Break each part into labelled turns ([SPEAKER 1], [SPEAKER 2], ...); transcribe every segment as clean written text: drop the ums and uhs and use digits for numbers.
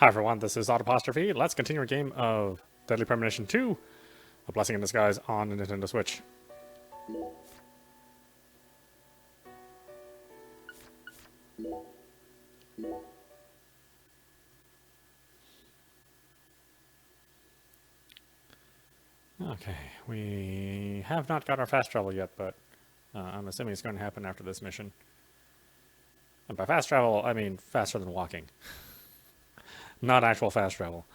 [SPEAKER 1] Hi everyone, this is audap. Let's continue our game of Deadly Premonition 2, A Blessing in Disguise on the Nintendo Switch. Okay, we have not got our fast travel yet, but I'm assuming it's going to happen after this mission. And by fast travel, I mean faster than walking. Not actual fast travel.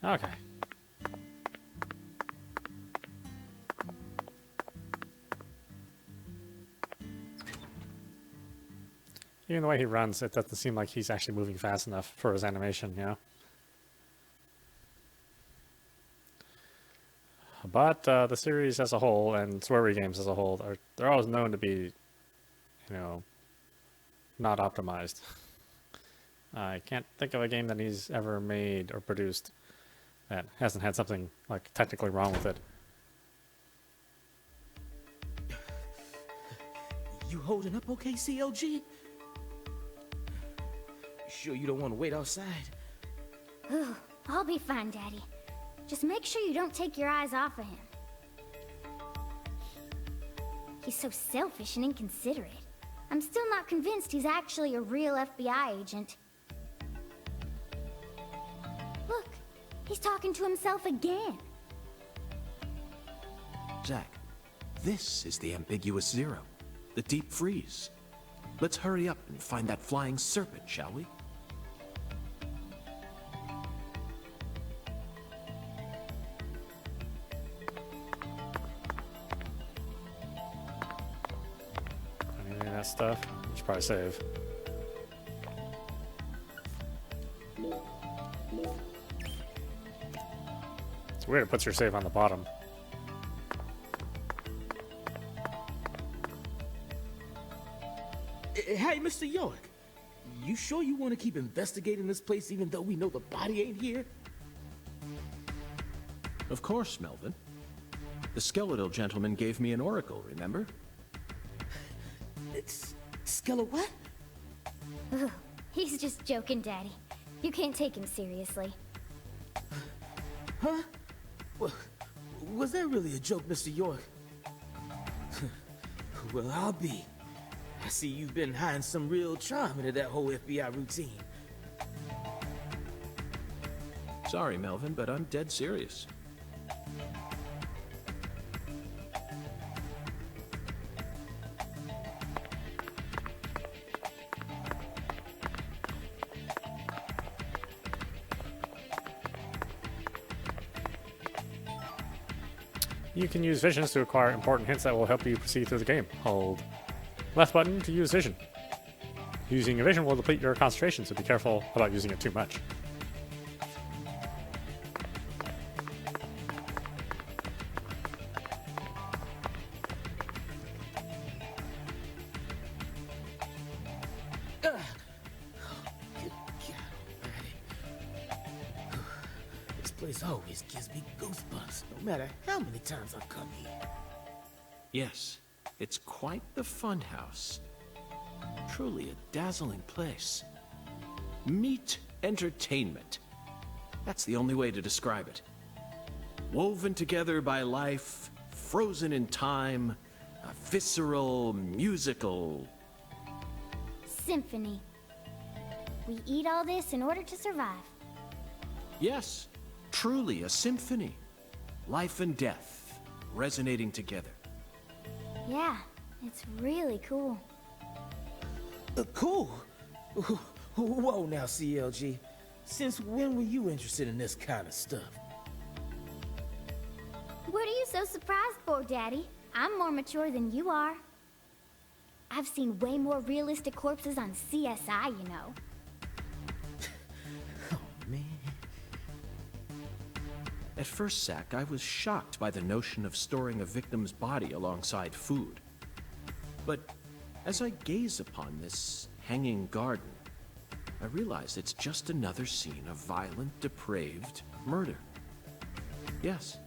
[SPEAKER 1] Okay. Even the way he runs, it doesn't seem like he's actually moving fast enough for his animation, you know? But the series as a whole, and Swery games as a whole, they're always known to be, you know, not optimized. I can't think of a game that he's ever made or produced that hasn't had something, like, technically wrong with it.
[SPEAKER 2] You holding up okay, CLG? Sure you don't want to wait outside?
[SPEAKER 3] Ooh, I'll be fine, Daddy. Just make sure you don't take your eyes off of him. He's so selfish and inconsiderate. I'm still not convinced he's actually a real FBI agent. Look, he's talking to himself again.
[SPEAKER 4] Zack, this is the ambiguous zero, the deep freeze. Let's hurry up and find that flying serpent, shall we?
[SPEAKER 1] Anything of that stuff? You should probably save. It's weird it puts your save on the bottom.
[SPEAKER 2] Hey, Mr. York. You sure you want to keep investigating this place even though we know the body ain't here?
[SPEAKER 4] Of course, Melvin. The skeletal gentleman gave me an oracle, remember?
[SPEAKER 2] It's Skella what?
[SPEAKER 3] Ooh, he's just joking, Daddy. You can't take him seriously.
[SPEAKER 2] Huh? Well, was that really a joke, Mr. York? Well, I'll be. I see you've been hiding some real charm into that whole FBI routine.
[SPEAKER 4] Sorry, Melvin, but I'm dead serious.
[SPEAKER 1] You can use visions to acquire important hints that will help you proceed through the game. Hold left button to use vision. Using a vision will deplete your concentration, so be careful about using it too much.
[SPEAKER 2] Good God almighty. This place always gives me goosebumps, no matter how many times I come here.
[SPEAKER 4] Yes, it's quite the funhouse. Truly a dazzling place. Meet entertainment. That's the only way to describe it. Woven together by life, frozen in time, a visceral, musical...
[SPEAKER 3] Symphony. We eat all this in order to survive.
[SPEAKER 4] Yes, truly a symphony. Life and death, resonating together.
[SPEAKER 3] Yeah, it's really cool.
[SPEAKER 2] Cool. Whoa now, CLG. Since when were you interested in this kind of stuff?
[SPEAKER 3] What are you so surprised for, Daddy? I'm more mature than you are. I've seen way more realistic corpses on CSI, you know.
[SPEAKER 2] Oh, man.
[SPEAKER 4] At first, Zack, I was shocked by the notion of storing a victim's body alongside food. But as I gaze upon this hanging garden, I realize it's just another scene of violent, depraved murder. Yes,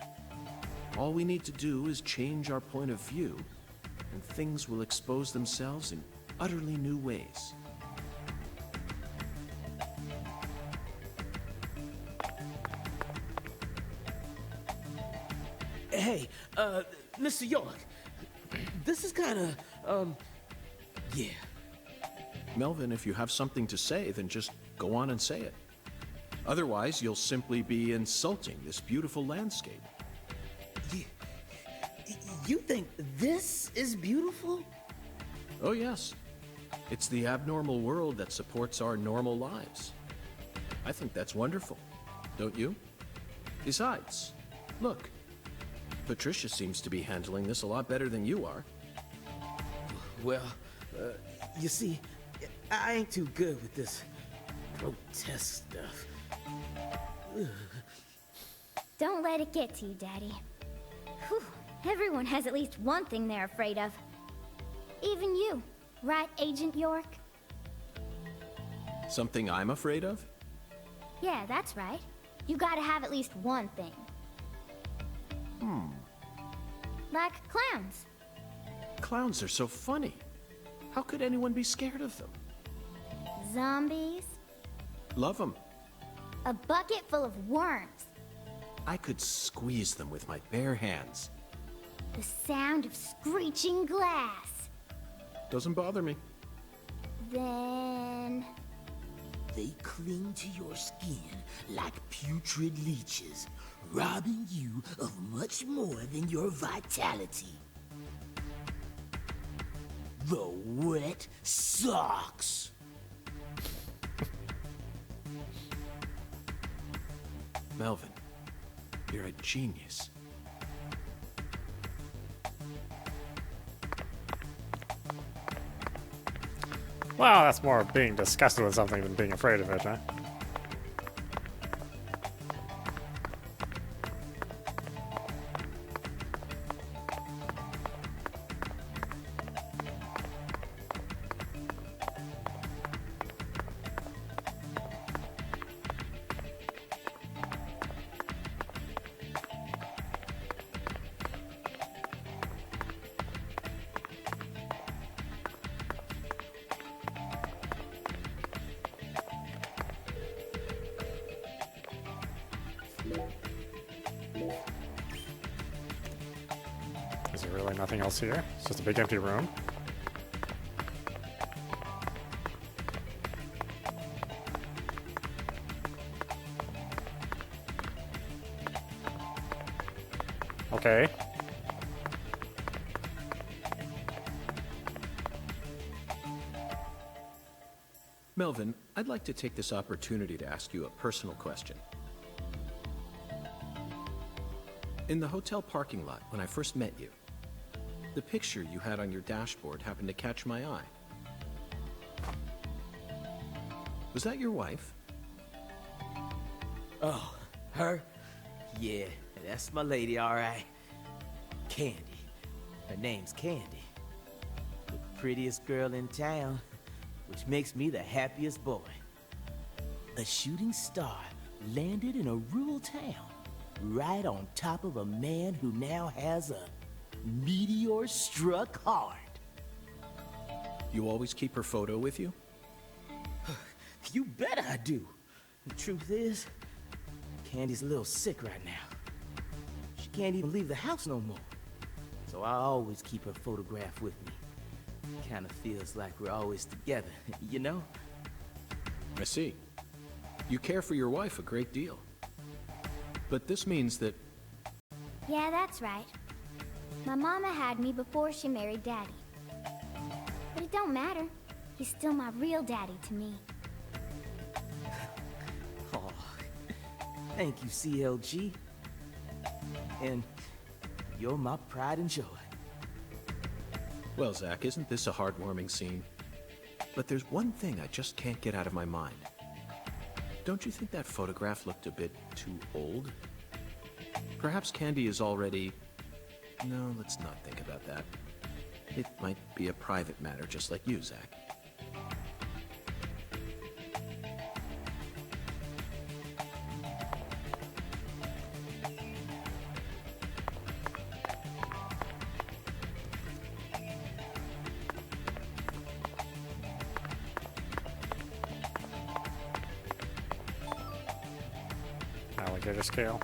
[SPEAKER 4] all we need to do is change our point of view, and things will expose themselves in utterly new ways.
[SPEAKER 2] Hey, Mr. York, this is kind of, yeah.
[SPEAKER 4] Melvin, if you have something to say, then just go on and say it. Otherwise, you'll simply be insulting this beautiful landscape.
[SPEAKER 2] You think this is beautiful?
[SPEAKER 4] Oh yes. It's the abnormal world that supports our normal lives. I think that's wonderful, don't you? Besides, look, Patricia seems to be handling this a lot better than you are.
[SPEAKER 2] Well, you see, I ain't too good with this grotesque stuff. Ugh.
[SPEAKER 3] Don't let it get to you, Daddy. Whew. Everyone has at least one thing they're afraid of. Even you, right, Agent York?
[SPEAKER 4] Something I'm afraid of?
[SPEAKER 3] Yeah, that's right. You gotta have at least one thing. Like clowns.
[SPEAKER 4] Clowns are so funny. How could anyone be scared of them?
[SPEAKER 3] Zombies.
[SPEAKER 4] Love them.
[SPEAKER 3] A bucket full of worms.
[SPEAKER 4] I could squeeze them with my bare hands.
[SPEAKER 3] The sound of screeching glass.
[SPEAKER 4] Doesn't bother me.
[SPEAKER 3] Then...
[SPEAKER 2] They cling to your skin like putrid leeches, robbing you of much more than your vitality. The wet socks.
[SPEAKER 4] Melvin, you're a genius.
[SPEAKER 1] Well, that's more being disgusted with something than being afraid of it, huh? Is there really nothing else here? It's just a big empty room. Okay.
[SPEAKER 4] Melvin, I'd like to take this opportunity to ask you a personal question. In the hotel parking lot, when I first met you, the picture you had on your dashboard happened to catch my eye. Was that your wife?
[SPEAKER 2] Oh, her? Yeah, that's my lady, all right. Candy. Her name's Candy. The prettiest girl in town, which makes me the happiest boy. A shooting star landed in a rural town, right on top of a man who now has a meteor-struck heart.
[SPEAKER 4] You always keep her photo with you?
[SPEAKER 2] You bet I do. The truth is, Candy's a little sick right now. She can't even leave the house no more. So I always keep her photograph with me. Kinda feels like we're always together, you know?
[SPEAKER 4] I see. You care for your wife a great deal. But this means that...
[SPEAKER 3] Yeah, that's right. My mama had me before she married Daddy. But it don't matter. He's still my real daddy to me.
[SPEAKER 2] Thank you, CLG. And you're my pride and joy.
[SPEAKER 4] Well, Zach, isn't this a heartwarming scene? But there's one thing I just can't get out of my mind. Don't you think that photograph looked a bit too old? Perhaps Candy is already... No, let's not think about that. It might be a private matter, just like you, Zach.
[SPEAKER 1] Alligator scale.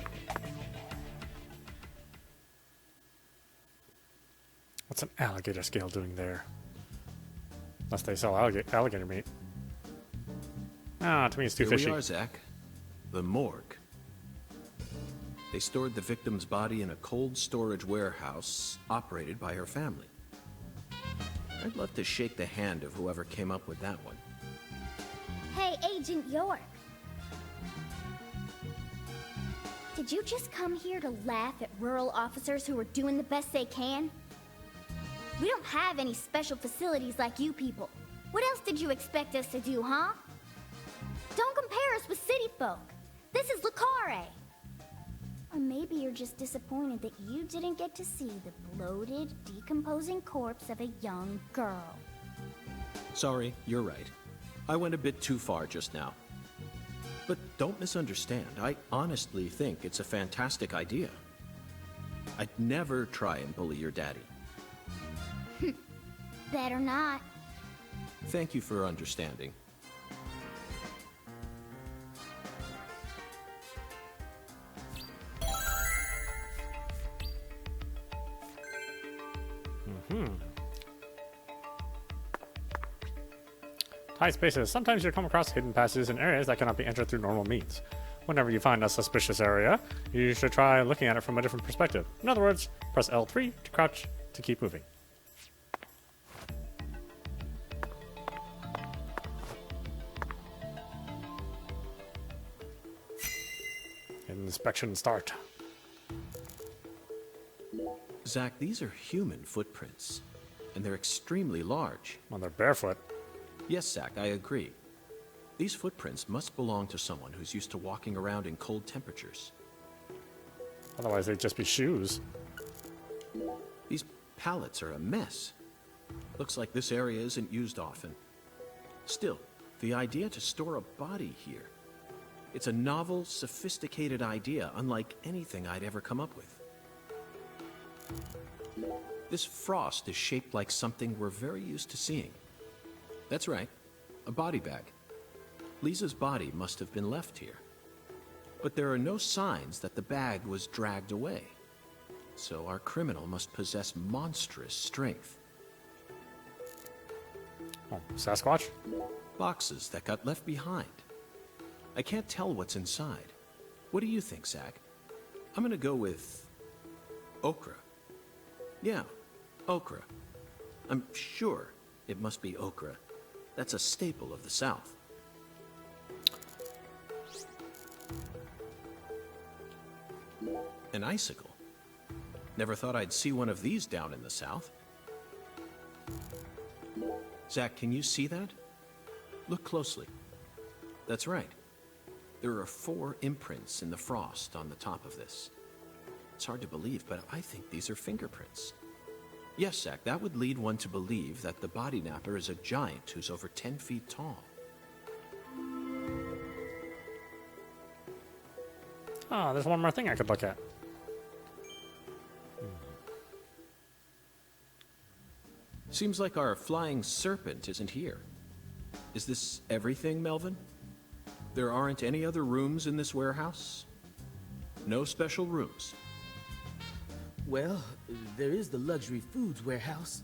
[SPEAKER 1] What's an alligator scale doing there? Unless they sell alligator meat. Ah, to me it's too
[SPEAKER 4] Here
[SPEAKER 1] fishy.
[SPEAKER 4] we are, Zach. The morgue. They stored the victim's body in a cold storage warehouse operated by her family. I'd love to shake the hand of whoever came up with that one.
[SPEAKER 3] Hey, Agent York. Did you just come here to laugh at rural officers who are doing the best they can? We don't have any special facilities like you people. What else did you expect us to do, huh? Don't compare us with city folk. This is Carré. Or maybe you're just disappointed that you didn't get to see the bloated, decomposing corpse of a young girl.
[SPEAKER 4] Sorry, you're right. I went a bit too far just now. But don't misunderstand. I honestly think it's a fantastic idea. I'd never try and bully your daddy.
[SPEAKER 3] Better not.
[SPEAKER 4] Thank you for understanding.
[SPEAKER 1] Tight spaces. Sometimes you come across hidden passages in areas that cannot be entered through normal means. Whenever you find a suspicious area, you should try looking at it from a different perspective. In other words, press L3 to crouch to keep moving. Inspection start.
[SPEAKER 4] Zach, these are human footprints, and they're extremely large.
[SPEAKER 1] When they're barefoot.
[SPEAKER 4] Yes, Zach, I agree. These footprints must belong to someone who's used to walking around in cold temperatures.
[SPEAKER 1] Otherwise, they'd just be shoes.
[SPEAKER 4] These pallets are a mess. Looks like this area isn't used often. Still, the idea to store a body here. It's a novel, sophisticated idea, unlike anything I'd ever come up with. This frost is shaped like something we're very used to seeing. That's right, a body bag. Lisa's body must have been left here. But there are no signs that the bag was dragged away. So our criminal must possess monstrous strength.
[SPEAKER 1] Oh, Sasquatch?
[SPEAKER 4] Boxes that got left behind. I can't tell what's inside. What do you think, Zach? I'm gonna go with... okra. Yeah, okra. I'm sure it must be okra. That's a staple of the South. An icicle. Never thought I'd see one of these down in the South. Zach, can you see that? Look closely. That's right. There are 4 imprints in the frost on the top of this. It's hard to believe, but I think these are fingerprints. Yes, Zach, that would lead one to believe that the body napper is a giant who's over 10 feet tall.
[SPEAKER 1] Ah, there's one more thing I could look at.
[SPEAKER 4] Seems like our flying serpent isn't here. Is this everything, Melvin? There aren't any other rooms in this warehouse? No special rooms?
[SPEAKER 2] Well, there is the luxury foods warehouse.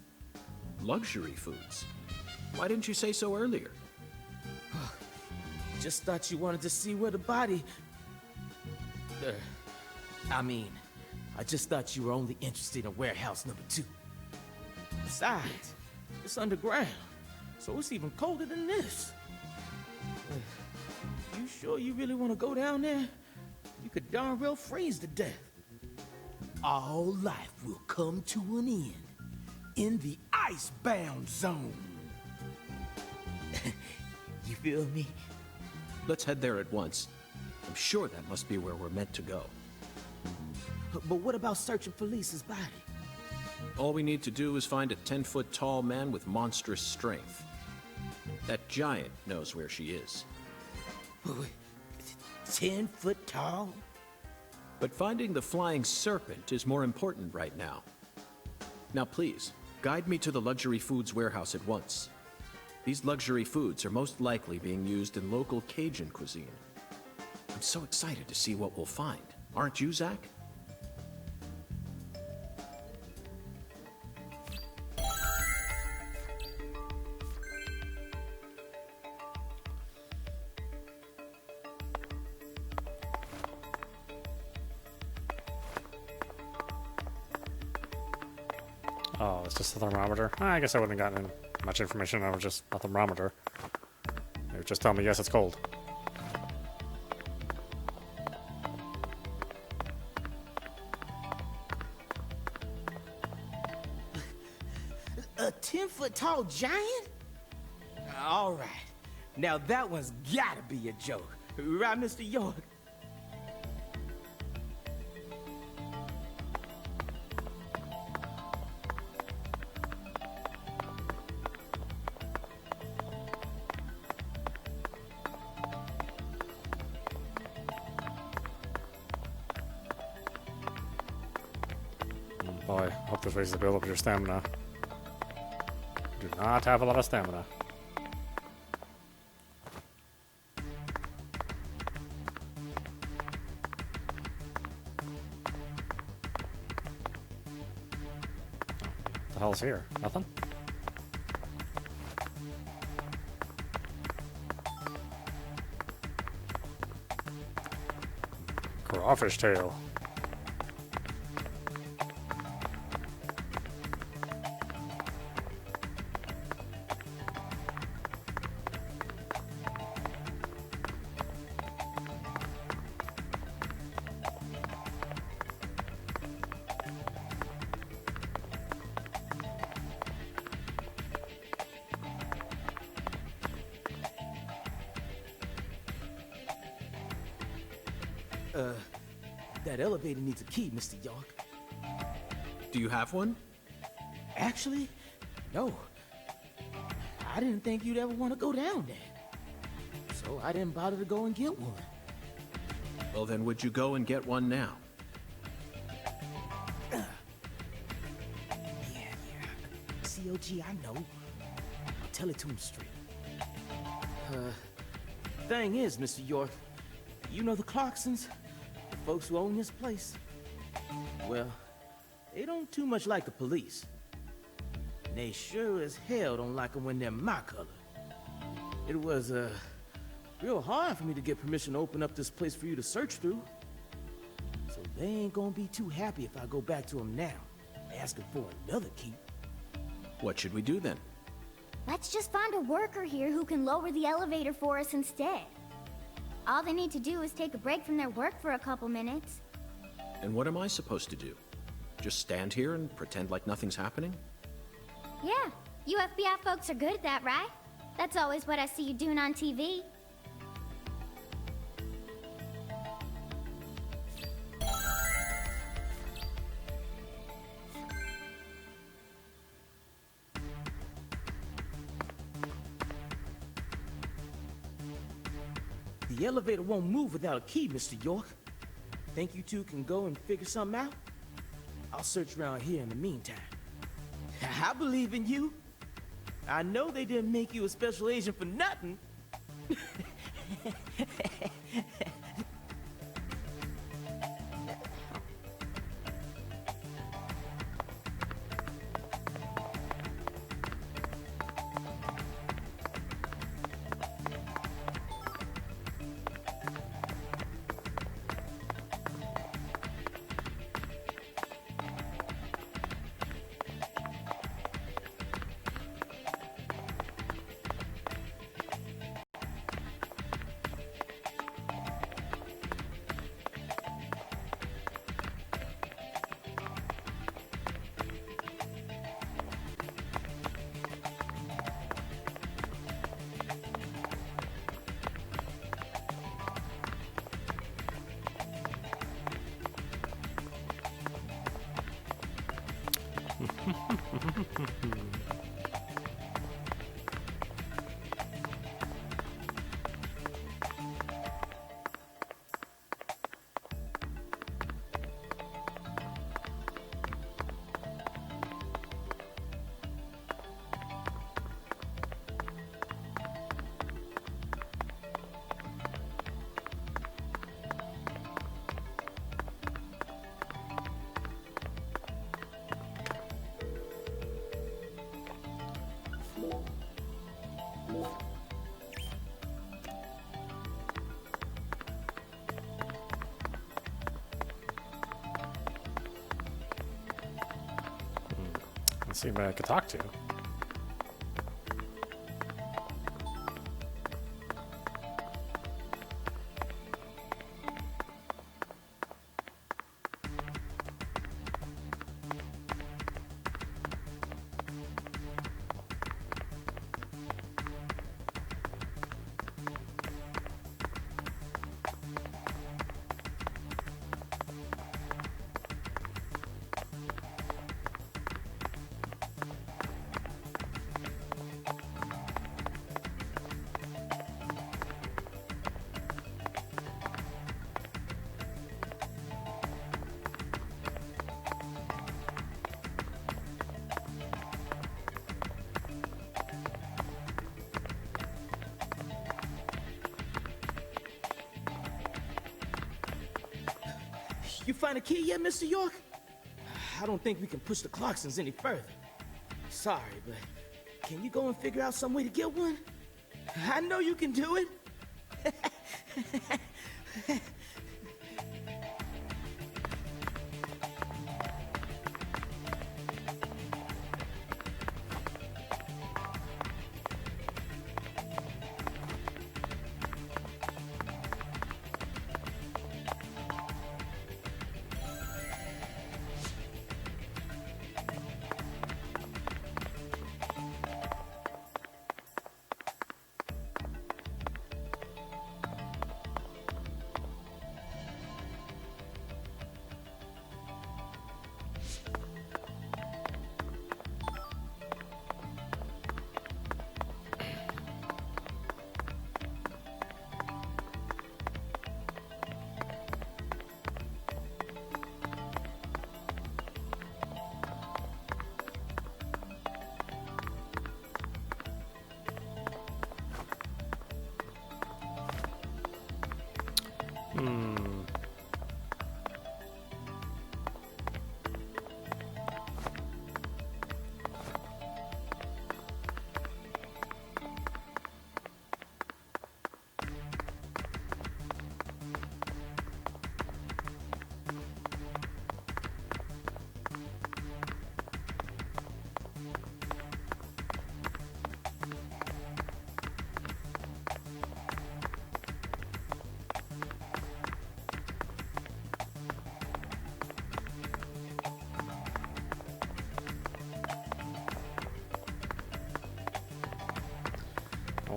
[SPEAKER 4] Luxury foods? Why didn't you say so earlier?
[SPEAKER 2] Just thought you wanted to see where the body... I just thought you were only interested in warehouse number 2. Besides, it's underground, so it's even colder than this. You sure you really want to go down there? you could darn well freeze to death. All life will come to an end in the icebound zone. You feel me?
[SPEAKER 4] Let's head there at once. I'm sure that must be where we're meant to go.
[SPEAKER 2] But what about searching for Lisa's body?
[SPEAKER 4] All we need to do is find a 10-foot tall man with monstrous strength. That giant knows where she is.
[SPEAKER 2] 10 foot tall?
[SPEAKER 4] But finding the flying serpent is more important right now. Now please, guide me to the luxury foods warehouse at once. These luxury foods are most likely being used in local Cajun cuisine. I'm so excited to see what we'll find. Aren't you, Zach?
[SPEAKER 1] Oh, it's just a thermometer. I guess I wouldn't have gotten much information out of just a thermometer. They would just tell me, yes, it's cold.
[SPEAKER 2] A 10-foot tall giant? All right. Now that one's gotta be a joke. Right, Mr. York?
[SPEAKER 1] Boy, hope this raises the build up your stamina. Do not have a lot of stamina. What the hell's here? Nothing? Crawfish tail.
[SPEAKER 2] That elevator needs a key, Mr. York.
[SPEAKER 4] Do you have one?
[SPEAKER 2] Actually, no. I didn't think you'd ever want to go down there. So I didn't bother to go and get one.
[SPEAKER 4] Well, then would you go and get one now?
[SPEAKER 2] Yeah. COG, I know. I'll tell it to him straight. Thing is, Mr. York, you know the Clarksons? The folks who own this place? Well, they don't too much like the police. And they sure as hell don't like them when they're my color. It was, real hard for me to get permission to open up this place for you to search through. So they ain't gonna be too happy if I go back to them now, asking for another key.
[SPEAKER 4] What should we do then?
[SPEAKER 3] Let's just find a worker here who can lower the elevator for us instead. All they need to do is take a break from their work for a couple minutes.
[SPEAKER 4] And what am I supposed to do? Just stand here and pretend like nothing's happening?
[SPEAKER 3] Yeah, you FBI folks are good at that, right? That's always what I see you doing on TV.
[SPEAKER 2] The elevator won't move without a key, Mr. York. Think you two can go and figure something out? I'll search around here in the meantime. I believe in you. I know they didn't make you a special agent for nothing.
[SPEAKER 1] Let's see anybody I could talk to.
[SPEAKER 2] You find a key yet, Mr. York? I don't think we can push the Clarksons any further. Sorry, but can you go and figure out some way to get one? I know you can do it.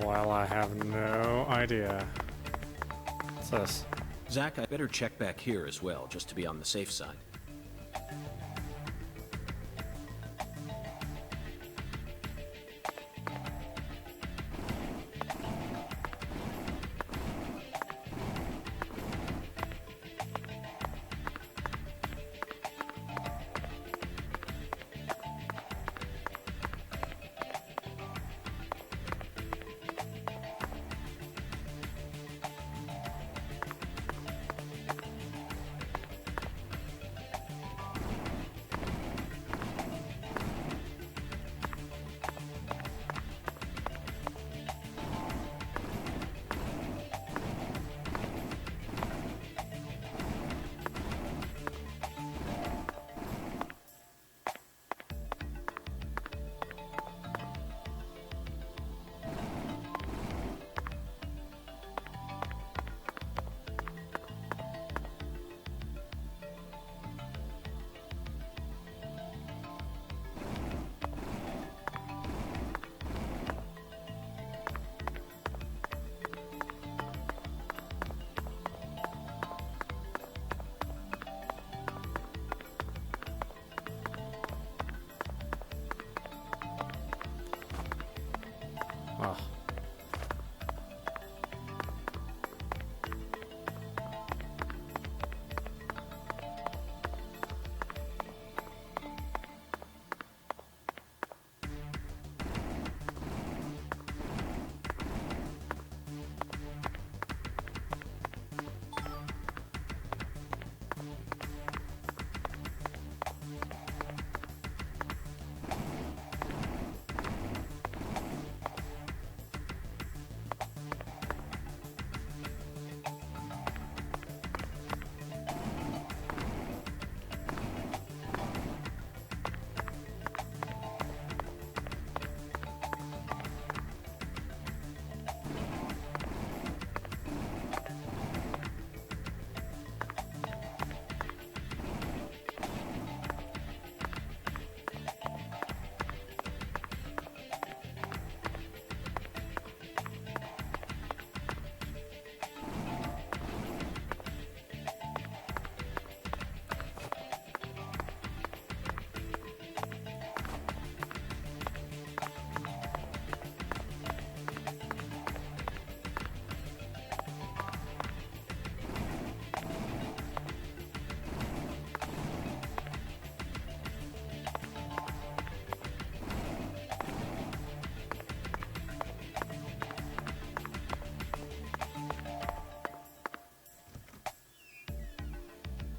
[SPEAKER 1] Well, I have no idea. What's this?
[SPEAKER 4] Zach, I better check back here as well, just to be on the safe side.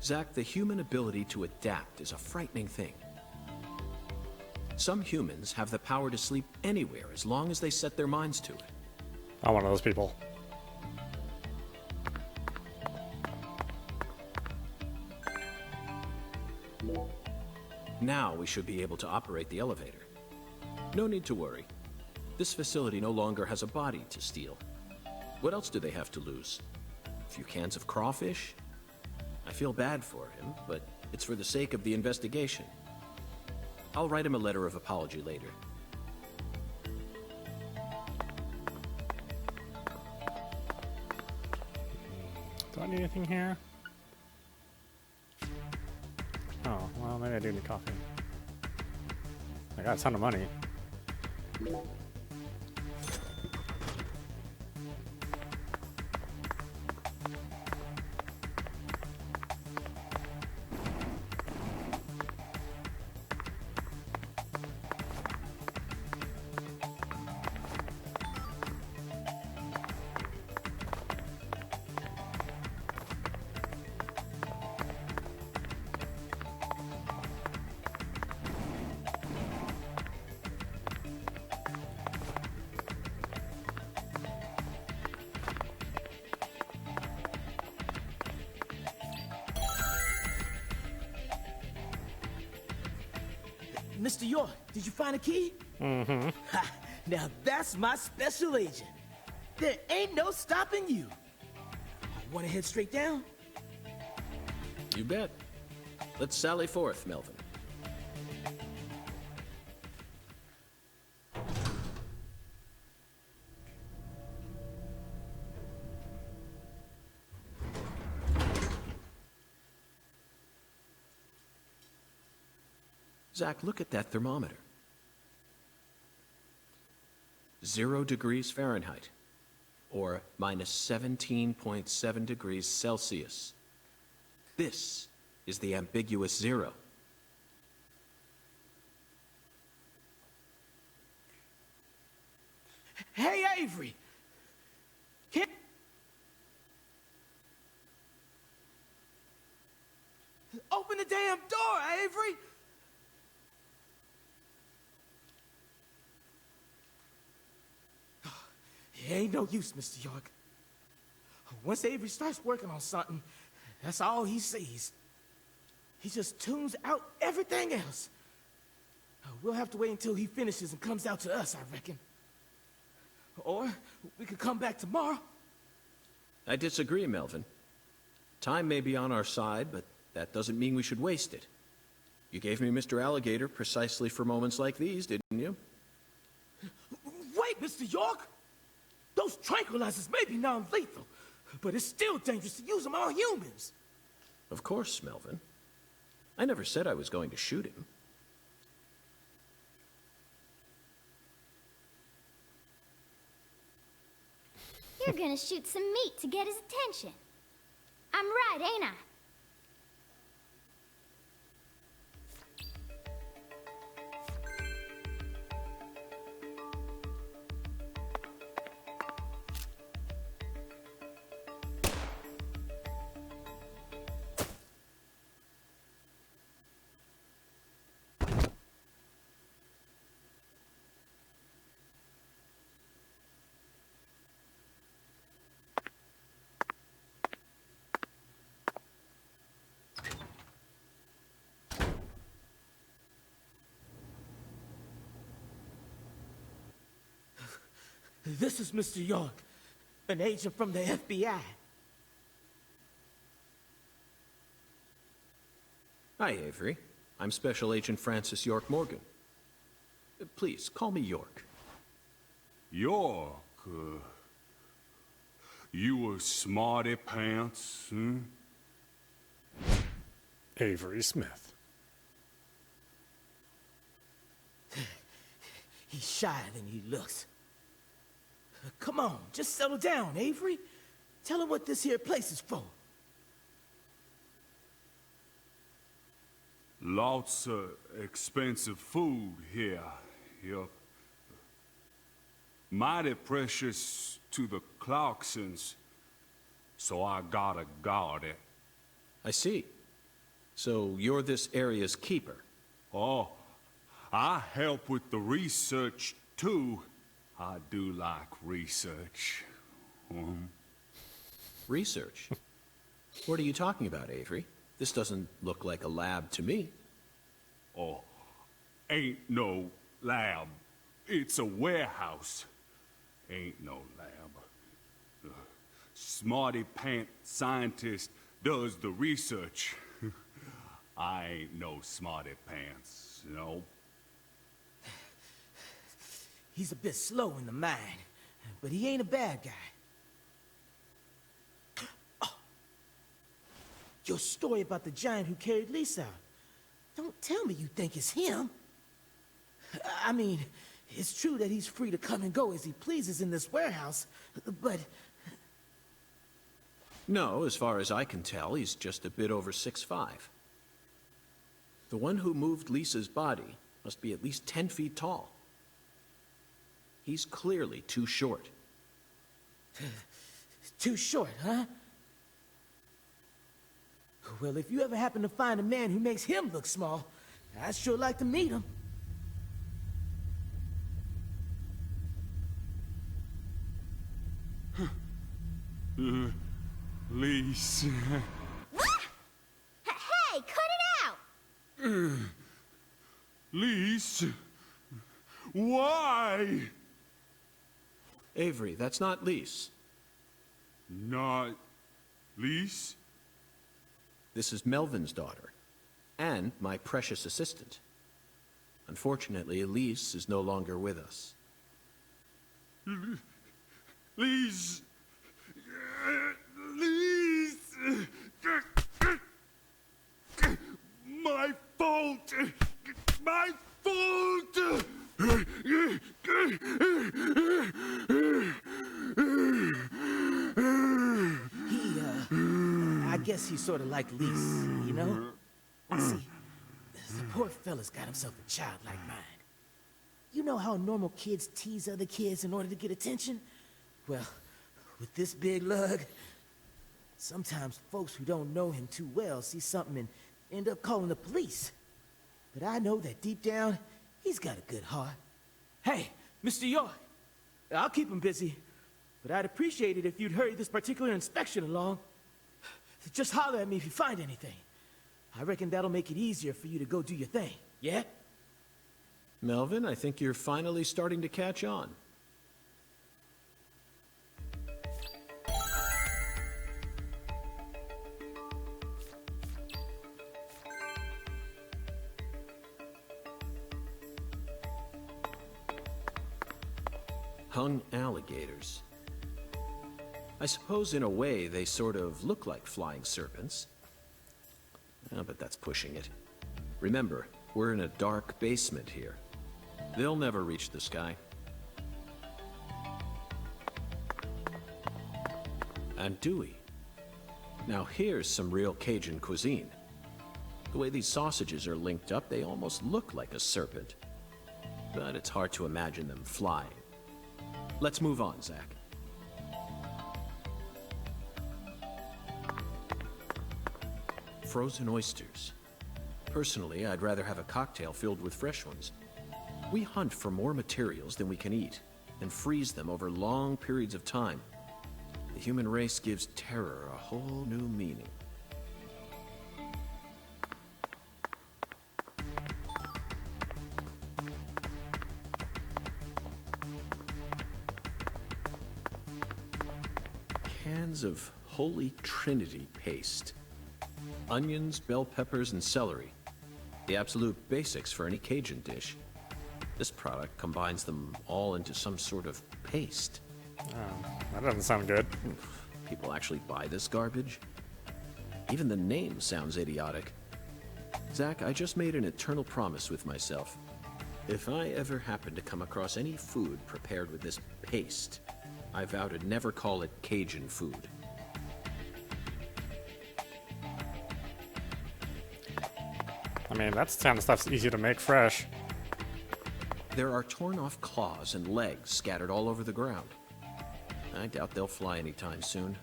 [SPEAKER 4] Zack, the human ability to adapt is a frightening thing. Some humans have the power to sleep anywhere as long as they set their minds to it.
[SPEAKER 1] I'm one of those people.
[SPEAKER 4] Now we should be able to operate the elevator. No need to worry. This facility no longer has a body to steal. What else do they have to lose? A few cans of crawfish? I feel bad for him, but it's for the sake of the investigation. I'll write him a letter of apology later.
[SPEAKER 1] Do I need anything here? Oh, well, maybe I do need coffee. I got a ton of money.
[SPEAKER 2] Mr. York, did you find a key?
[SPEAKER 1] Mm-hmm.
[SPEAKER 2] Ha! Now that's my special agent. There ain't no stopping you. Want to head straight down?
[SPEAKER 4] You bet. Let's sally forth, Melvin. Zack, look at that thermometer. 0 degrees Fahrenheit, or minus 17.7 degrees Celsius. This is the ambiguous zero.
[SPEAKER 2] Hey, Avery! Open the damn door, Avery! It ain't no use, Mr. York. Once Avery starts working on something, that's all he sees. He just tunes out everything else. We'll have to wait until he finishes and comes out to us, I reckon. Or we could come back tomorrow.
[SPEAKER 4] I disagree, Melvin. Time may be on our side, but that doesn't mean we should waste it. You gave me Mr. Alligator precisely for moments like these, didn't you?
[SPEAKER 2] Wait, Mr. York! Those tranquilizers may be non-lethal, but it's still dangerous to use them on humans.
[SPEAKER 4] Of course, Melvin. I never said I was going to shoot him.
[SPEAKER 3] You're gonna shoot some meat to get his attention. I'm right, ain't I?
[SPEAKER 2] This is Mr. York, an agent from the FBI.
[SPEAKER 4] Hi, Avery. I'm Special Agent Francis York Morgan. Please, call me York.
[SPEAKER 5] York, you a smarty pants, hmm?
[SPEAKER 1] Avery Smith.
[SPEAKER 2] He's shyer than he looks. Come on, just settle down, Avery. Tell him what this here place is for.
[SPEAKER 5] Lots of expensive food here. Yup. Mighty precious to the Clarksons, so I gotta guard it.
[SPEAKER 4] I see. So you're this area's keeper?
[SPEAKER 5] Oh, I help with the research, too. I do like research.
[SPEAKER 4] Research? What are you talking about, Avery? This doesn't look like a lab to me.
[SPEAKER 5] Oh, ain't no lab. It's a warehouse. Ain't no lab. Smarty pants scientist does the research. I ain't no smarty pants, you know.
[SPEAKER 2] He's a bit slow in the mind, but he ain't a bad guy. Oh. Your story about the giant who carried Lisa out. Don't tell me you think it's him. I mean, it's true that he's free to come and go as he pleases in this warehouse, but...
[SPEAKER 4] No, as far as I can tell, he's just a bit over 6'5". The one who moved Lisa's body must be at least 10 feet tall. He's clearly too short.
[SPEAKER 2] Too short, huh? Well, if you ever happen to find a man who makes him look small, I'd sure like to meet him.
[SPEAKER 5] Lise.
[SPEAKER 3] Hey, cut it out!
[SPEAKER 5] Lise? Why?
[SPEAKER 4] Avery, that's not Lise.
[SPEAKER 5] Not Lise?
[SPEAKER 4] This is Melvin's daughter, and my precious assistant. Unfortunately, Elise is no longer with us.
[SPEAKER 5] Lise! Lise! My fault! My fault!
[SPEAKER 2] I guess he's sort of like Lise, you know? See, the poor fella's got himself a childlike mind. You know how normal kids tease other kids in order to get attention? Well, with this big lug, sometimes folks who don't know him too well see something and end up calling the police. But I know that deep down, he's got a good heart. Hey, Mr. York, I'll keep him busy, but I'd appreciate it if you'd hurry this particular inspection along. Just holler at me if you find anything. I reckon that'll make it easier for you to go do your thing, yeah?
[SPEAKER 4] Melvin, I think you're finally starting to catch on. Hung alligators. I suppose in a way they sort of look like flying serpents. But that's pushing it. Remember, we're in a dark basement here. They'll never reach the sky. Andouille. Now here's some real Cajun cuisine. The way these sausages are linked up, they almost look like a serpent. But it's hard to imagine them flying. Let's move on, Zach. Frozen oysters. Personally, I'd rather have a cocktail filled with fresh ones. We hunt for more materials than we can eat, and freeze them over long periods of time. The human race gives terror a whole new meaning. Cans of Holy Trinity paste. Onions, bell peppers, and celery. The absolute basics for any Cajun dish. This product combines them all into some sort of paste.
[SPEAKER 1] That doesn't sound good.
[SPEAKER 4] People actually buy this garbage? Even the name sounds idiotic. Zach, I just made an eternal promise with myself. If I ever happen to come across any food prepared with this paste, I vow to never call it Cajun food.
[SPEAKER 1] I mean, that's kind of stuff's easy to make fresh.
[SPEAKER 4] There are torn off claws and legs scattered all over the ground. I doubt they'll fly anytime soon.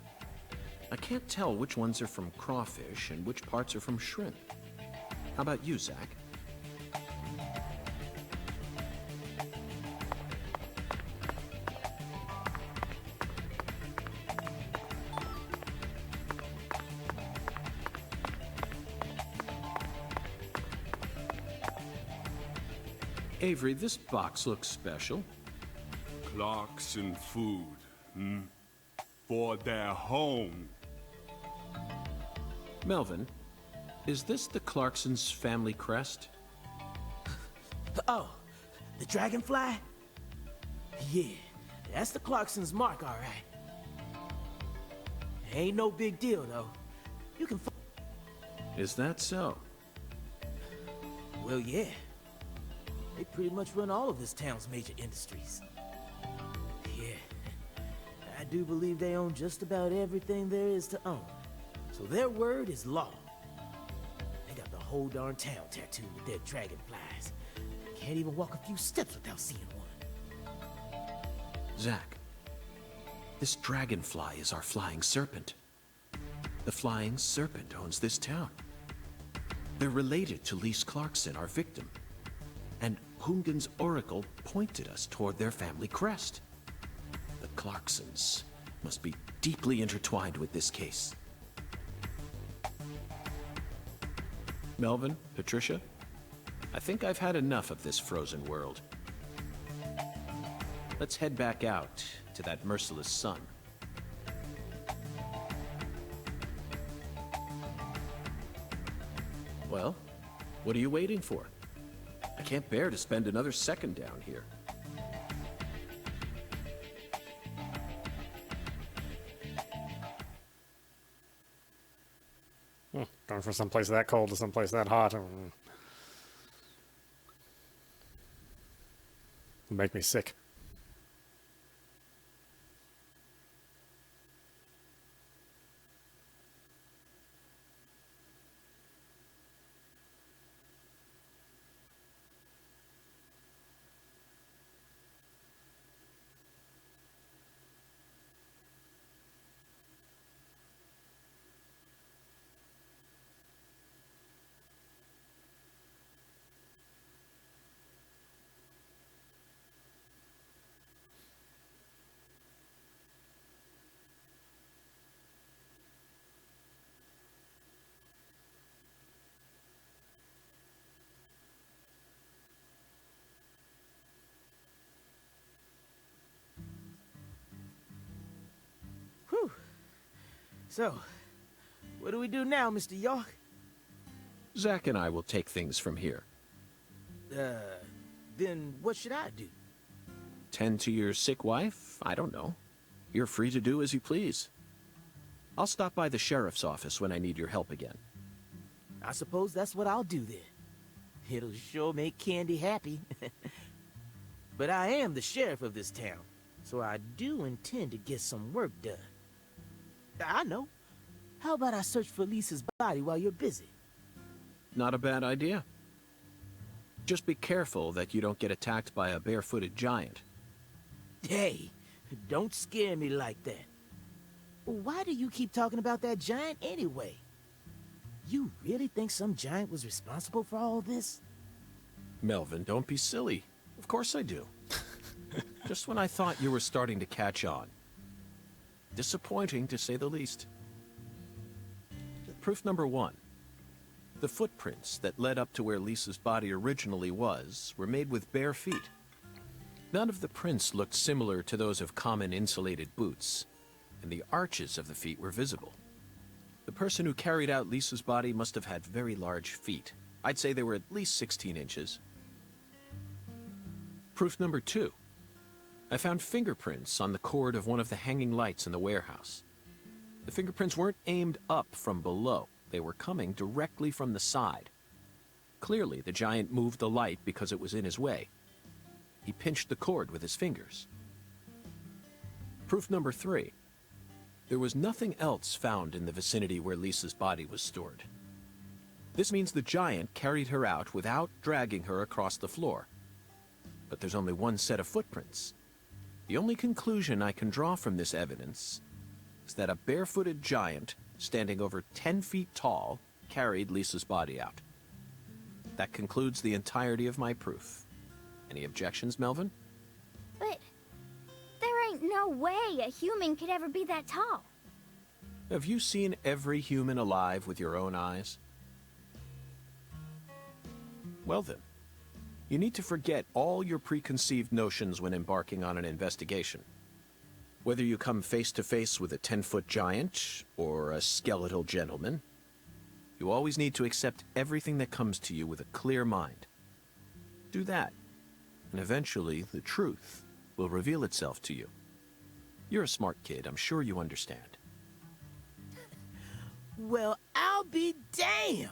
[SPEAKER 4] I can't tell which ones are from crawfish and which parts are from shrimp. How about you, Zach? Avery, this box looks special.
[SPEAKER 5] Clarkson food, for their home.
[SPEAKER 4] Melvin, is this the Clarksons' family crest?
[SPEAKER 2] Oh, the dragonfly? Yeah, that's the Clarksons' mark, all right. Ain't no big deal, though. You can
[SPEAKER 4] Is that so?
[SPEAKER 2] Well, yeah. They pretty much run all of this town's major industries. Yeah, I do believe they own just about everything there is to own. So their word is law. They got the whole darn town tattooed with their dragonflies. Can't even walk a few steps without seeing one.
[SPEAKER 4] Zach, this dragonfly is our flying serpent. The flying serpent owns this town. They're related to Lise Clarkson, our victim. And Hungan's oracle pointed us toward their family crest. The Clarksons must be deeply intertwined with this case. Melvin, Patricia, I think I've had enough of this frozen world. Let's head back out to that merciless sun. Well, what are you waiting for? I can't bear to spend another second down here.
[SPEAKER 1] Going from someplace that cold to someplace that hot. It'll make me sick.
[SPEAKER 2] Whew. So, what do we do now, Mr. York?
[SPEAKER 4] Zach and I will take things from here.
[SPEAKER 2] Then what should I do?
[SPEAKER 4] Tend to your sick wife? I don't know. You're free to do as you please. I'll stop by the sheriff's office when I need your help again.
[SPEAKER 2] I suppose that's what I'll do then. It'll sure make Candy happy. But I am the sheriff of this town, so I do intend to get some work done. I know. How about I search for Lisa's body while you're busy?
[SPEAKER 4] Not a bad idea. Just be careful that you don't get attacked by a barefooted giant.
[SPEAKER 2] Hey, don't scare me like that. Why do you keep talking about that giant anyway? You really think some giant was responsible for all this?
[SPEAKER 4] Melvin, don't be silly. Of course I do. Just when I thought you were starting to catch on. Disappointing, to say the least. Proof number 1. The footprints that led up to where Lisa's body originally was were made with bare feet. None of the prints looked similar to those of common insulated boots, and the arches of the feet were visible. The person who carried out Lisa's body must have had very large feet. I'd say they were at least 16 inches. Proof number 2. I found fingerprints on the cord of one of the hanging lights in the warehouse. The fingerprints weren't aimed up from below. They were coming directly from the side. Clearly, the giant moved the light because it was in his way. He pinched the cord with his fingers. Proof number 3. There was nothing else found in the vicinity where Lisa's body was stored. This means the giant carried her out without dragging her across the floor. But there's only one set of footprints. The only conclusion I can draw from this evidence is that a barefooted giant, standing over 10 feet tall, carried Lisa's body out. That concludes the entirety of my proof. Any objections, Melvin?
[SPEAKER 3] But there ain't no way a human could ever be that tall.
[SPEAKER 4] Have you seen every human alive with your own eyes? Well then, you need to forget all your preconceived notions when embarking on an investigation. Whether you come face to face with a 10-foot giant or a skeletal gentleman, you always need to accept everything that comes to you with a clear mind. Do that, and eventually the truth will reveal itself to you. You're a smart kid, I'm sure you understand.
[SPEAKER 2] Well, I'll be damned.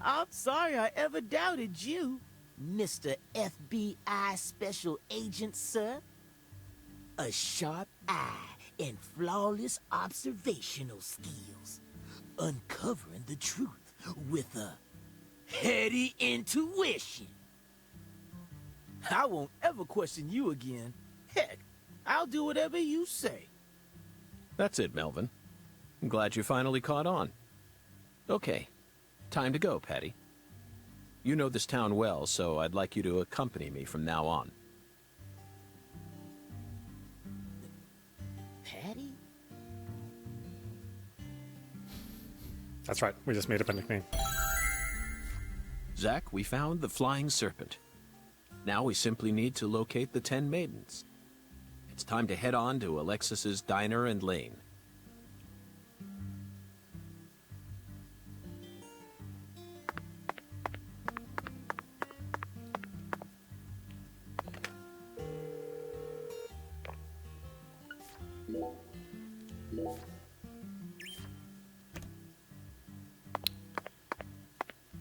[SPEAKER 2] I'm sorry I ever doubted you, Mr. FBI Special Agent, sir. A sharp eye and flawless observational skills. Uncovering the truth with a heady intuition. I won't ever question you again. Heck, I'll do whatever you say.
[SPEAKER 4] That's it, Melvin. I'm glad you finally caught on. Okay, time to go, Patty. You know this town well, so I'd like you to accompany me from now on.
[SPEAKER 2] Patty?
[SPEAKER 1] That's right. We just made up a nickname.
[SPEAKER 4] Zack, we found the flying serpent. Now we simply need to locate the 10 maidens. It's time to head on to Alexis's Diner and Lane.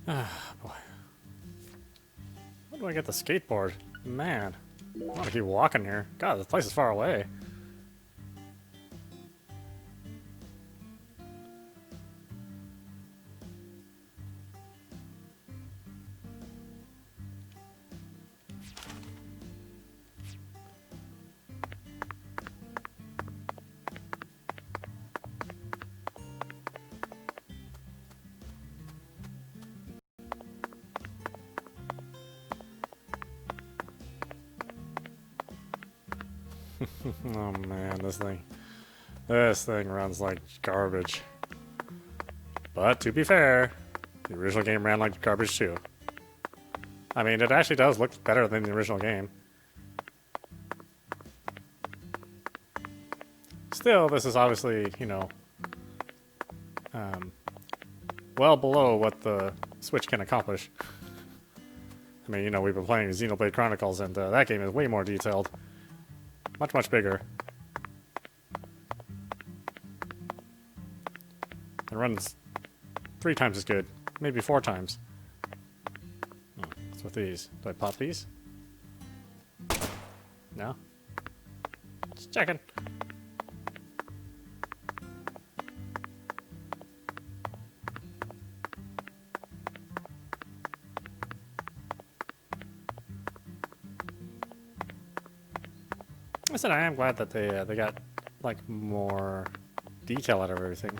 [SPEAKER 1] Ah, boy. How do I get the skateboard? Man, I want to keep walking here. God, this place is far away. Oh man, this thing runs like garbage. But to be fair, the original game ran like garbage too. I mean, it actually does look better than the original game. Still, this is obviously, you know, well below what the Switch can accomplish. I mean, you know, we've been playing Xenoblade Chronicles, and that game is way more detailed. Much, much bigger. It runs 3 times as good. Maybe 4 times. What's with these? Do I pop these? No? Just checking. I said I am glad that they got like more detail out of everything.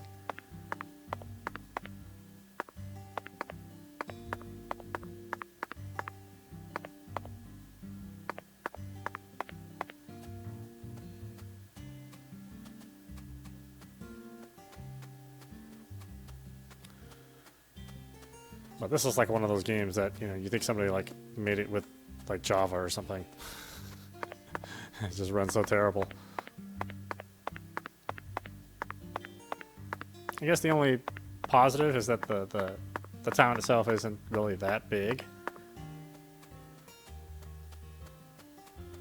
[SPEAKER 1] But this is like one of those games that, you know, you think somebody like made it with like Java or something. It just runs so terrible. I guess the only positive is that the town itself isn't really that big.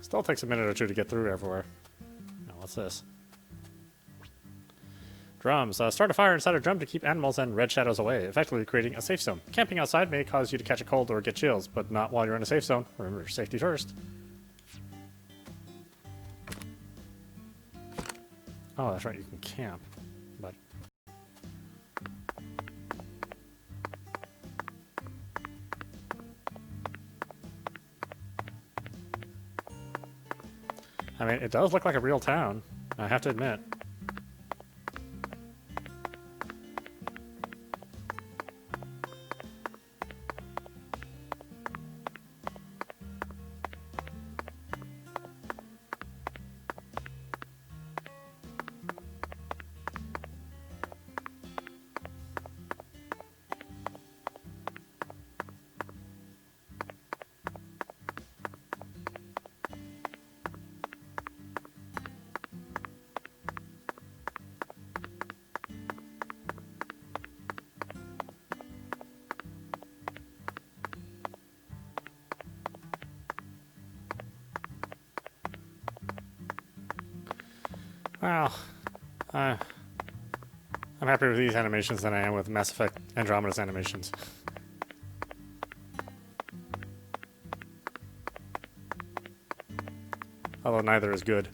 [SPEAKER 1] Still takes a minute or two to get through everywhere. Now, what's this? Drums. Start a fire inside a drum to keep animals and red shadows away, effectively creating a safe zone. Camping outside may cause you to catch a cold or get chills, but not while you're in a safe zone. Remember, safety first. Oh, that's right, you can camp, but... I mean, it does look like a real town. I have to admit. Well, I'm happier with these animations than I am with Mass Effect Andromeda's animations. Although neither is good.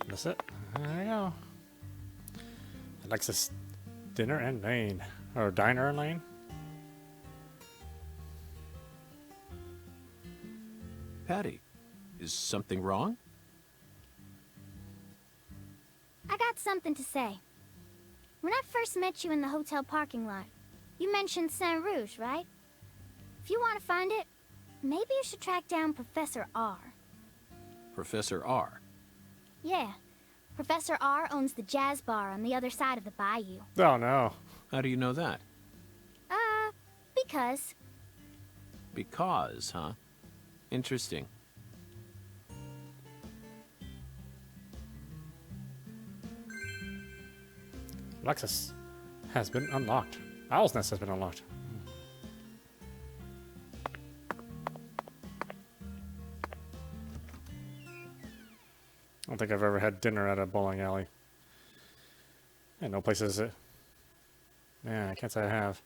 [SPEAKER 1] That's it. There we go. Alexis Dinner and Lane. Or Diner and Lane?
[SPEAKER 4] Patty, is something wrong?
[SPEAKER 3] I got something to say. When I first met you in the hotel parking lot, you mentioned Saint Rouge, right? If you want to find it, maybe you should track down Professor R.
[SPEAKER 4] Professor R.
[SPEAKER 3] Yeah. Professor R owns the jazz bar on the other side of the bayou.
[SPEAKER 1] Oh no.
[SPEAKER 4] How do you know that?
[SPEAKER 3] Because.
[SPEAKER 4] Because, huh? Interesting.
[SPEAKER 1] Alexis has been unlocked. Owl's Nest has been unlocked. I don't think I've ever had dinner at a bowling alley. Yeah, no places. Yeah, I can't say I have.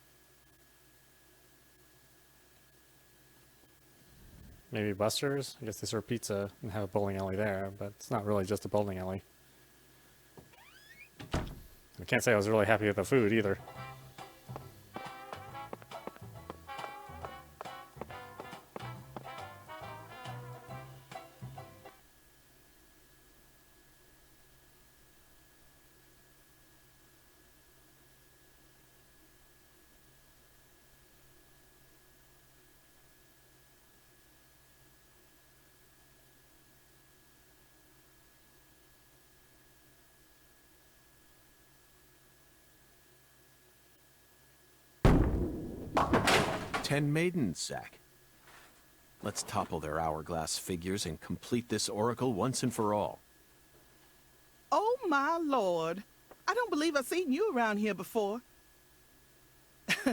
[SPEAKER 1] Maybe Buster's? I guess they serve pizza and have a bowling alley there, but it's not really just a bowling alley. I can't say I was really happy with the food either.
[SPEAKER 4] Ten maidens, Zack. Let's topple their hourglass figures and complete this oracle once and for all.
[SPEAKER 6] Oh, my Lord. I don't believe I've seen you around here before.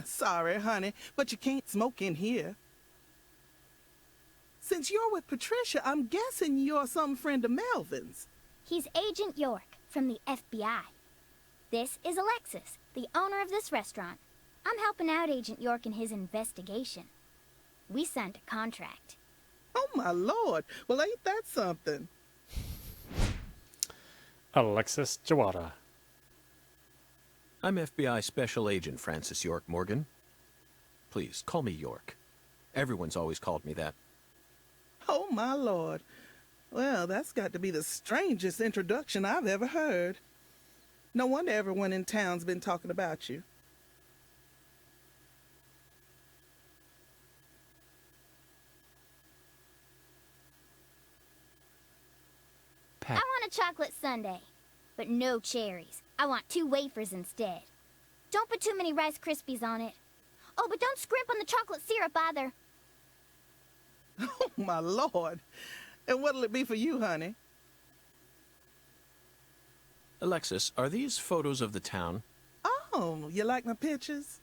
[SPEAKER 6] Sorry, honey, but you can't smoke in here. Since you're with Patricia, I'm guessing you're some friend of Melvin's.
[SPEAKER 3] He's Agent York from the FBI. This is Alexis, the owner of this restaurant. I'm helping out Agent York in his investigation. We signed a contract.
[SPEAKER 6] Oh, my Lord. Well, ain't that something?
[SPEAKER 1] Alexis Jawada.
[SPEAKER 4] I'm FBI Special Agent Francis York Morgan. Please, call me York. Everyone's always called me that.
[SPEAKER 6] Oh, my Lord. Well, that's got to be the strangest introduction I've ever heard. No wonder everyone in town's been talking about you.
[SPEAKER 3] I want a chocolate sundae, but no cherries. I want 2 wafers instead. Don't put too many Rice Krispies on it. Oh, but don't scrimp on the chocolate syrup either.
[SPEAKER 6] Oh, my Lord. And what'll it be for you, honey?
[SPEAKER 4] Alexis, are these photos of the town?
[SPEAKER 6] Oh, you like my pictures?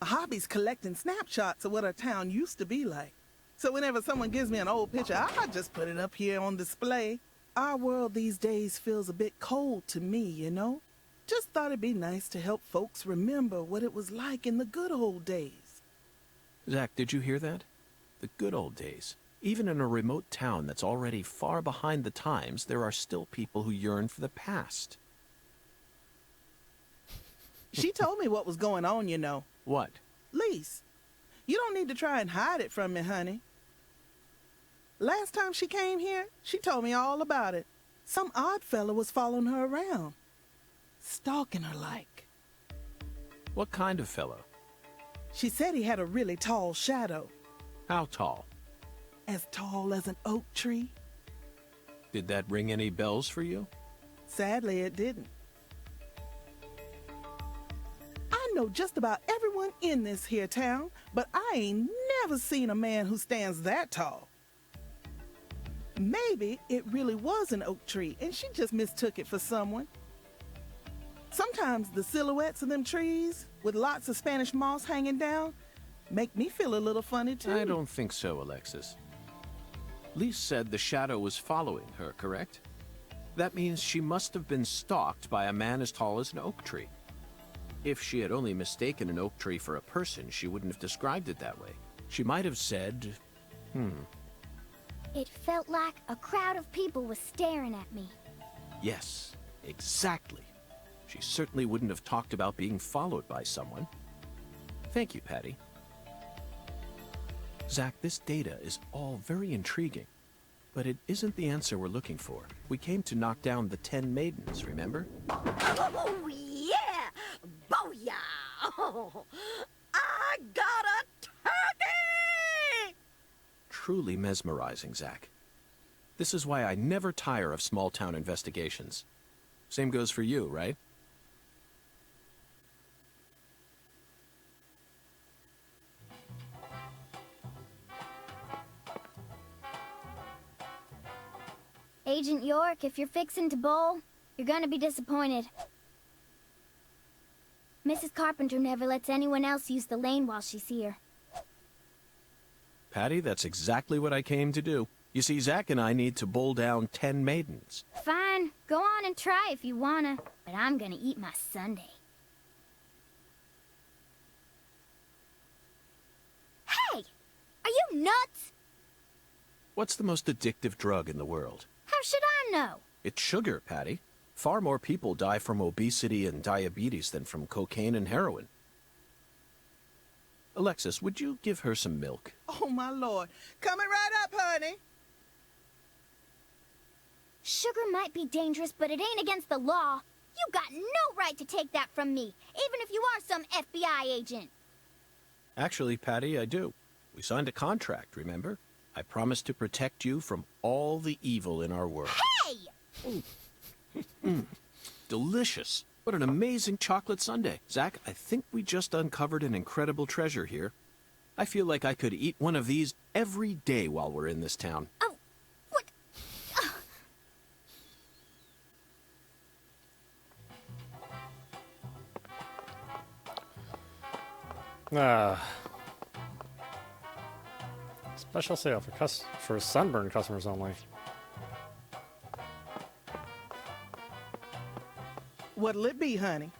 [SPEAKER 6] My hobby's collecting snapshots of what our town used to be like. So whenever someone gives me an old picture, I just put it up here on display. Our world these days feels a bit cold to me, you know? Just thought it'd be nice to help folks remember what it was like in the good old days.
[SPEAKER 4] Zach, did you hear that? The good old days. Even in a remote town that's already far behind the times, there are still people who yearn for the past.
[SPEAKER 6] She told me what was going on, you know.
[SPEAKER 4] What?
[SPEAKER 6] Lise, you don't need to try and hide it from me, honey. Last time she came here, she told me all about it. Some odd fella was following her around, stalking her like.
[SPEAKER 4] What kind of fellow?
[SPEAKER 6] She said he had a really tall shadow,
[SPEAKER 4] How tall?
[SPEAKER 6] as tall as an oak tree.
[SPEAKER 4] Did that ring any bells for you?
[SPEAKER 6] Sadly, it didn't. I know just about everyone in this here town, but I ain't never seen a man who stands that tall. Maybe it really was an oak tree, and she just mistook it for someone. Sometimes the silhouettes of them trees, with lots of Spanish moss hanging down, make me feel a little funny, too.
[SPEAKER 4] I don't think so, Alexis. Lise said the shadow was following her, correct? That means she must have been stalked by a man as tall as an oak tree. If she had only mistaken an oak tree for a person, she wouldn't have described it that way. She might have said,
[SPEAKER 3] It felt like a crowd of people was staring at me.
[SPEAKER 4] yes, exactly. She certainly wouldn't have talked about being followed by someone. Thank you, Patty. Zach, this data is all very intriguing, but it isn't the answer we're looking for. We came to knock down the 10 maidens, remember?
[SPEAKER 7] Oh, yeah! Booyah! Oh, I got a turkey!
[SPEAKER 4] Truly mesmerizing, Zach. This is why I never tire of small-town investigations. Same goes for you, right?
[SPEAKER 3] Agent York, if you're fixing to bowl, you're gonna be disappointed. Mrs. Carpenter never lets anyone else use the lane while she's here.
[SPEAKER 4] Patty, that's exactly what I came to do. You see, Zach and I need to bowl down 10 maidens.
[SPEAKER 3] Fine, go on and try if you wanna, but I'm gonna eat my sundae. Hey! Are you nuts?
[SPEAKER 4] What's the most addictive drug in the world?
[SPEAKER 3] How should I know?
[SPEAKER 4] It's sugar, Patty. Far more people die from obesity and diabetes than from cocaine and heroin. Alexis, would you give her some milk?
[SPEAKER 6] Oh, my Lord. Coming right up, honey.
[SPEAKER 3] Sugar might be dangerous, but it ain't against the law. You got no right to take that from me, even if you are some FBI agent.
[SPEAKER 4] Actually, Patty, I do. We signed a contract, remember? I promised to protect you from all the evil in our world.
[SPEAKER 3] Hey!
[SPEAKER 4] Delicious. What an amazing chocolate sundae. Zach, I think we just uncovered an incredible treasure here. I feel like I could eat one of these every day while we're in this town.
[SPEAKER 3] Oh, what?
[SPEAKER 1] Special sale for sunburn customers only.
[SPEAKER 6] What'll it be, honey?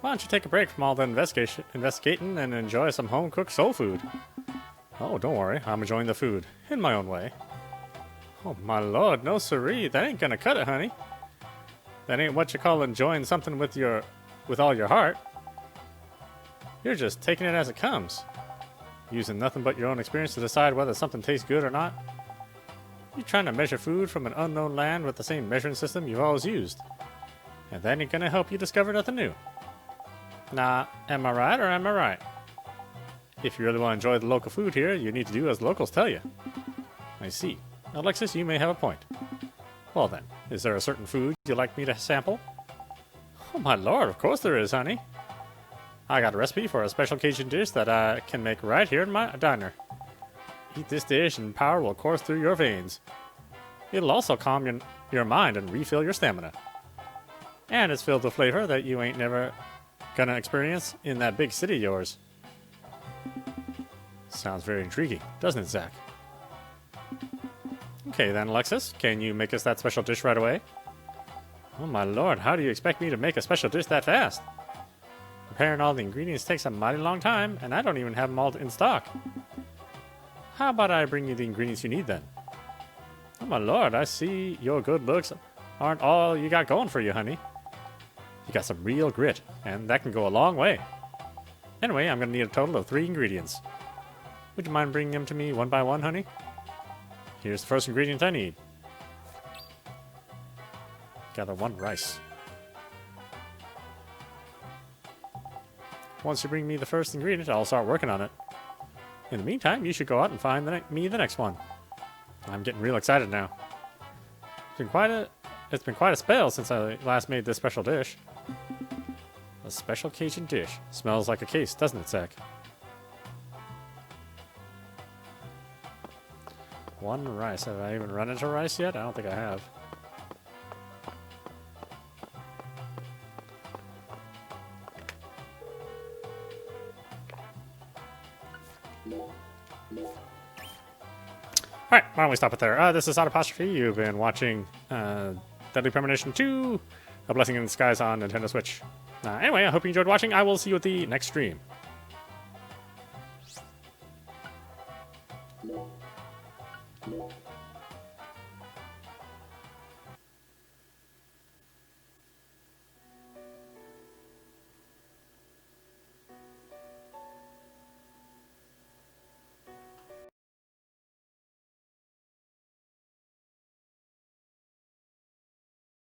[SPEAKER 1] Why don't you take a break from all the investigating and enjoy some home-cooked soul food? Oh, don't worry, I'm enjoying the food in my own way. Oh my lord, no siree, that ain't gonna cut it, honey. That ain't what you call enjoying something with all your heart. You're just taking it as it comes, using nothing but your own experience to decide whether something tastes good or not. You're trying to measure food from an unknown land with the same measuring system you've always used, and that ain't gonna help you discover nothing new. Nah, am I right or am I right? If you really want to enjoy the local food here, you need to do as locals tell you. I see. Alexis, you may have a point. Well then, is there a certain food you'd like me to sample? Oh my lord, of course there is, honey. I got a recipe for a special Cajun dish that I can make right here in my diner. Eat this dish and power will course through your veins. It'll also calm your mind and refill your stamina. And it's filled with flavor that you ain't never gonna experience in that big city of yours. Sounds very intriguing, doesn't it, Zach? Okay then, Alexis, can you make us that special dish right away? Oh my lord, how do you expect me to make a special dish that fast? Preparing all the ingredients takes a mighty long time, and I don't even have them all in stock. How about I bring you the ingredients you need then? Oh my lord, I see your good looks aren't all you got going for you, honey. You got some real grit, and that can go a long way. Anyway, I'm gonna need a total of 3 ingredients. Would you mind bringing them to me one by one, honey? Here's the first ingredient I need. Gather 1 rice. Once you bring me the first ingredient, I'll start working on it. In the meantime, you should go out and find me the next one. I'm getting real excited now. It's been quite a spell since I last made this special dish. A special Cajun dish. Smells like a case, doesn't it, Zach? 1 rice. Have I even run into rice yet? I don't think I have. Alright, why don't we stop it there? This is audap. You've been watching Deadly Premonition 2, A Blessing in Disguise on Nintendo Switch. Anyway, I hope you enjoyed watching. I will see you at the next stream.